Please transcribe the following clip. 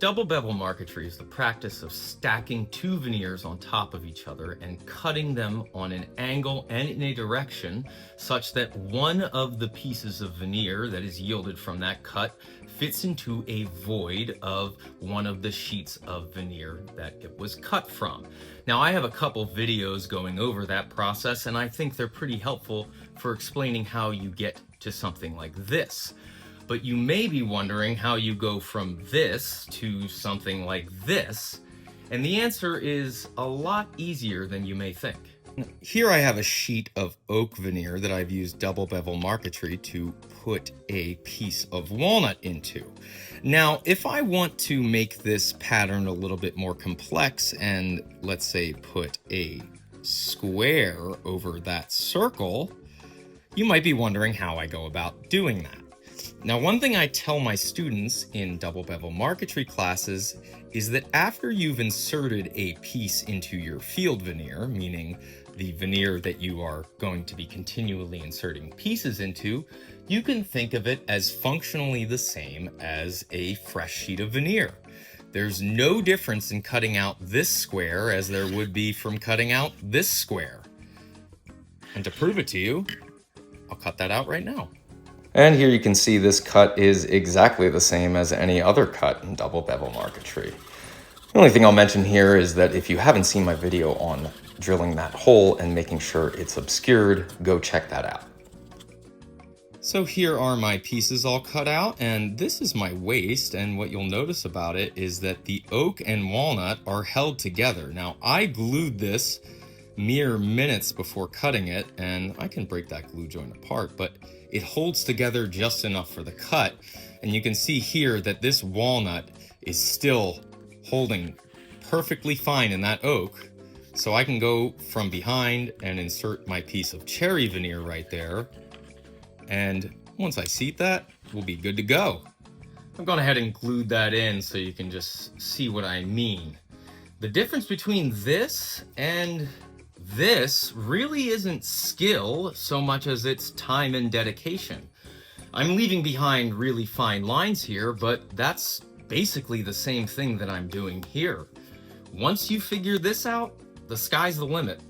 Double bevel marquetry is the practice of stacking two veneers on top of each other and cutting them on an angle and in a direction such that one of the pieces of veneer that is yielded from that cut fits into a void of one of the sheets of veneer that it was cut from. Now, I have a couple videos going over that process, and I think they're pretty helpful for explaining how you get to something like this. But you may be wondering how you go from this to something like this, and the answer is a lot easier than you may think. Here I have a sheet of oak veneer that I've used double bevel marquetry to put a piece of walnut into. Now, if I want to make this pattern a little bit more complex and, let's say, put a square over that circle, you might be wondering how I go about doing that. Now, one thing I tell my students in double bevel marquetry classes is that after you've inserted a piece into your field veneer, meaning the veneer that you are going to be continually inserting pieces into, you can think of it as functionally the same as a fresh sheet of veneer. There's no difference in cutting out this square as there would be from cutting out this square. And to prove it to you, I'll cut that out right now. And here you can see this cut is exactly the same as any other cut in double bevel marquetry. The only thing I'll mention here is that if you haven't seen my video on drilling that hole and making sure it's obscured, go check that out. So here are my pieces all cut out, and this is my waist, and what you'll notice about it is that the oak and walnut are held together. Now, I glued this mere minutes before cutting it, and I can break that glue joint apart, but it holds together just enough for the cut. And you can see here that this walnut is still holding perfectly fine in that oak. So I can go from behind and insert my piece of cherry veneer right there. And once I seat that, we'll be good to go. I've gone ahead and glued that in so you can just see what I mean. The difference between this and this really isn't skill so much as it's time and dedication. I'm leaving behind really fine lines here, but that's basically the same thing that I'm doing here. Once you figure this out, the sky's the limit.